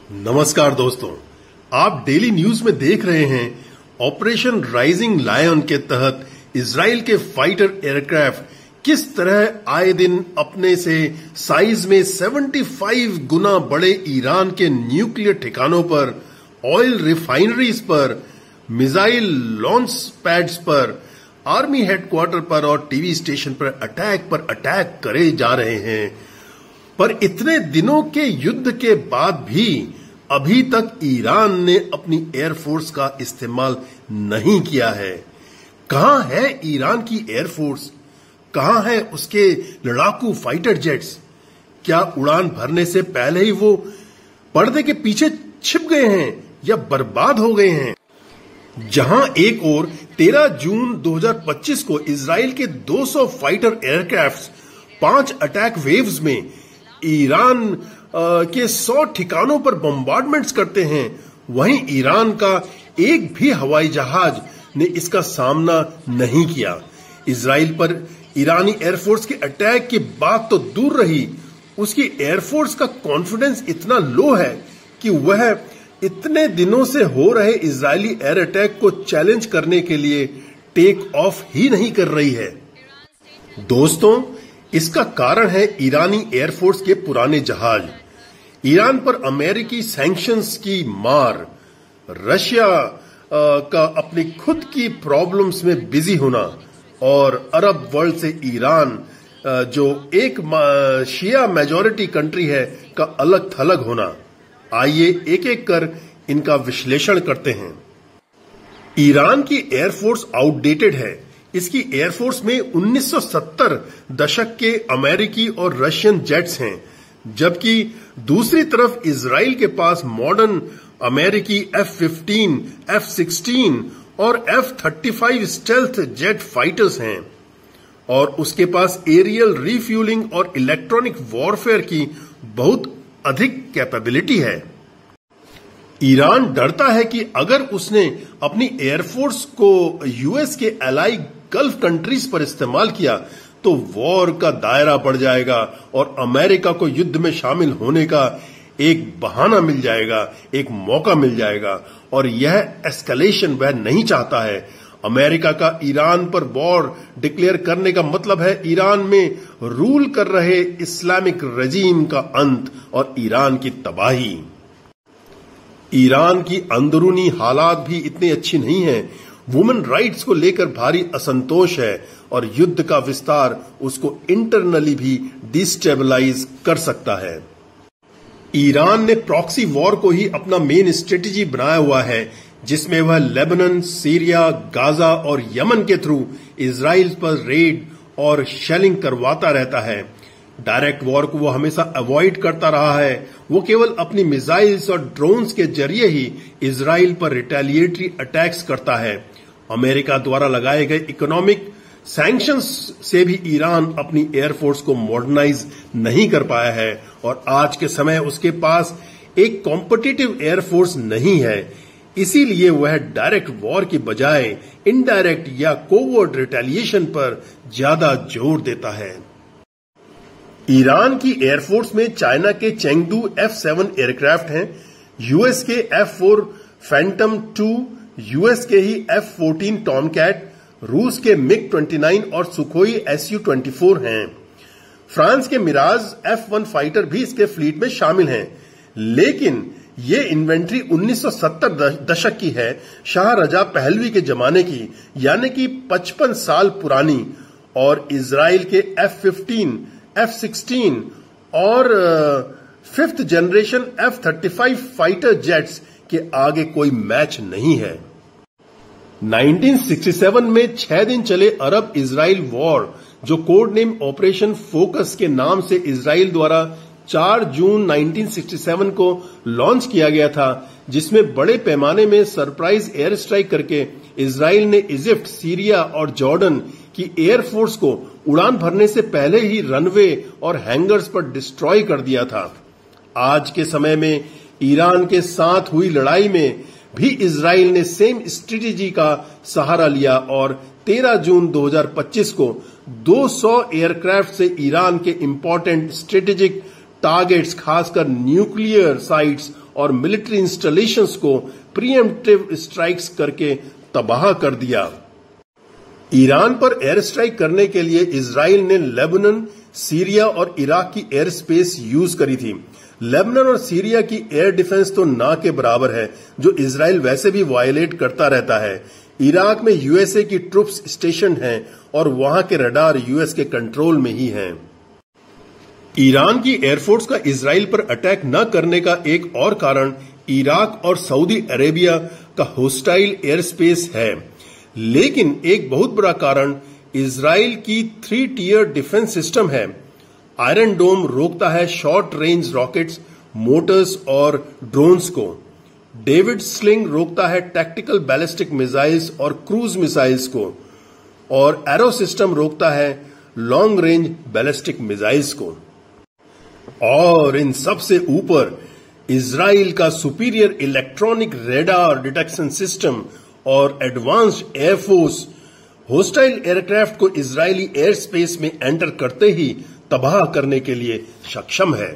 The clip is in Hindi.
नमस्कार दोस्तों, आप डेली न्यूज में देख रहे हैं ऑपरेशन राइजिंग लायन के तहत इजराइल के फाइटर एयरक्राफ्ट किस तरह आए दिन अपने से साइज में 75 गुना बड़े ईरान के न्यूक्लियर ठिकानों पर, ऑयल रिफाइनरीज पर, मिसाइल लॉन्च पैड्स पर, आर्मी हेडक्वार्टर पर और टीवी स्टेशन पर अटैक करे जा रहे हैं। पर इतने दिनों के युद्ध के बाद भी अभी तक ईरान ने अपनी एयरफोर्स का इस्तेमाल नहीं किया है। कहां है ईरान की एयरफोर्स? कहां है उसके लड़ाकू फाइटर जेट्स? क्या उड़ान भरने से पहले ही वो पर्दे के पीछे छिप गए हैं या बर्बाद हो गए हैं? जहां एक ओर 13 जून 2025 को इजराइल के 200 फाइटर एयरक्राफ्ट 5 अटैक वेव्स में ईरान के 100 ठिकानों पर बम्बार्डमेंट्स करते हैं, वहीं ईरान का एक भी हवाई जहाज ने इसका सामना नहीं किया। इजराइल पर ईरानी एयरफोर्स के अटैक की बात तो दूर रही, उसकी एयरफोर्स का कॉन्फिडेंस इतना लो है कि वह इतने दिनों से हो रहे इजरायली एयर अटैक को चैलेंज करने के लिए टेक ऑफ ही नहीं कर रही है। दोस्तों, इसका कारण है ईरानी एयरफोर्स के पुराने जहाज, ईरान पर अमेरिकी सैंक्शंस की मार, रशिया का अपनी खुद की प्रॉब्लम्स में बिजी होना और अरब वर्ल्ड से ईरान जो एक शिया मेजॉरिटी कंट्री है का अलग थलग होना। आइए एक एक कर इनका विश्लेषण करते हैं। ईरान की एयरफोर्स आउटडेटेड है। इसकी एयरफोर्स में 1970 दशक के अमेरिकी और रशियन जेट्स हैं, जबकि दूसरी तरफ इजराइल के पास मॉडर्न अमेरिकी F-15, F-16 और F-35 स्टेल्थ जेट फाइटर्स हैं और उसके पास एरियल रिफ्यूलिंग और इलेक्ट्रॉनिक वॉरफेयर की बहुत अधिक कैपेबिलिटी है। ईरान डरता है कि अगर उसने अपनी एयरफोर्स को यूएस के एलाई गल्फ कंट्रीज पर इस्तेमाल किया तो वॉर का दायरा बढ़ जाएगा और अमेरिका को युद्ध में शामिल होने का एक बहाना मिल जाएगा, एक मौका मिल जाएगा और यह एस्केलेशन वह नहीं चाहता है। अमेरिका का ईरान पर वॉर डिक्लेयर करने का मतलब है ईरान में रूल कर रहे इस्लामिक रजीम का अंत और ईरान की तबाही। ईरान की अंदरूनी हालात भी इतनी अच्छी नहीं है। वुमेन राइट्स को लेकर भारी असंतोष है और युद्ध का विस्तार उसको इंटरनली भी डिस्टेबलाइज कर सकता है। ईरान ने प्रॉक्सी वॉर को ही अपना मेन स्ट्रेटेजी बनाया हुआ है, जिसमें वह लेबनान, सीरिया, गाजा और यमन के थ्रू इजराइल पर रेड और शेलिंग करवाता रहता है। डायरेक्ट वॉर को वो हमेशा अवॉइड करता रहा है। वो केवल अपनी मिसाइल्स और ड्रोन्स के जरिए ही इजराइल पर रिटेलिएटरी अटैक्स करता है। अमेरिका द्वारा लगाए गए इकोनॉमिक सैंक्शंस से भी ईरान अपनी एयरफोर्स को मॉडर्नाइज नहीं कर पाया है और आज के समय उसके पास एक कॉम्पिटिटिव एयरफोर्स नहीं है। इसीलिए वह डायरेक्ट वॉर की बजाय इनडायरेक्ट या कोवर्ट रिटेलिएशन पर ज्यादा जोर देता है। ईरान की एयरफोर्स में चाइना के चेंगडू F-7 एयरक्राफ्ट हैं, यूएस के F-4 फैंटम 2, यूएस के ही F-14 टॉमकैट, रूस के MiG-29 और सुखोई Su-24 हैं। फ्रांस के मिराज F-1 फाइटर भी इसके फ्लीट में शामिल हैं, लेकिन ये इन्वेंट्री 1970 दशक की है, शाह रजा पहलवी के जमाने की, यानी कि 55 साल पुरानी, और इजराइल के F-15, F-16 और 5th generation F-35 fighter jets के आगे कोई मैच नहीं है। 1967 में 6 दिन चले अरब इजराइल वॉर, जो कोड नेम ऑपरेशन फोकस के नाम से इजराइल द्वारा 4 जून 1967 को लॉन्च किया गया था, जिसमें बड़े पैमाने में सरप्राइज एयर स्ट्राइक करके इजराइल ने इजिप्ट, सीरिया और जॉर्डन की एयरफोर्स को उड़ान भरने से पहले ही रनवे और हैंगर्स पर डिस्ट्रॉय कर दिया था। आज के समय में ईरान के साथ हुई लड़ाई में भी इजराइल ने सेम स्ट्रेटेजी का सहारा लिया और 13 जून 2025 को 200 एयरक्राफ्ट से ईरान के इंपॉर्टेंट स्ट्रेटेजिक टारगेट्स, खासकर न्यूक्लियर साइट्स और मिलिट्री इंस्टॉलेशंस को प्रीएम्प्टिव स्ट्राइक्स करके तबाह कर दिया। ईरान पर एयर स्ट्राइक करने के लिए इजराइल ने लेबनान, सीरिया और इराक की एयर स्पेस यूज करी थी। लेबनान और सीरिया की एयर डिफेंस तो ना के बराबर है, जो इजराइल वैसे भी वायलेट करता रहता है। इराक में यूएसए की ट्रूप्स स्टेशन हैं और वहां के रडार यूएस के कंट्रोल में ही हैं। ईरान की एयरफोर्स का इजराइल पर अटैक न करने का एक और कारण इराक और सऊदी अरेबिया का होस्टाइल एयर स्पेस है, लेकिन एक बहुत बड़ा कारण इजराइल की 3 टियर डिफेंस सिस्टम है। आयरन डोम रोकता है शॉर्ट रेंज रॉकेट्स, मोटर्स और ड्रोन्स को। डेविड स्लिंग रोकता है टैक्टिकल बैलिस्टिक मिसाइल्स और क्रूज मिसाइल्स को, और एरो सिस्टम रोकता है लॉन्ग रेंज बैलिस्टिक मिसाइल्स को। और इन सबसे ऊपर इजराइल का superior electronic radar detection system और एडवांस्ड एयरफोर्स होस्टाइल एयरक्राफ्ट को इजरायली एयर स्पेस में एंटर करते ही तबाह करने के लिए सक्षम है।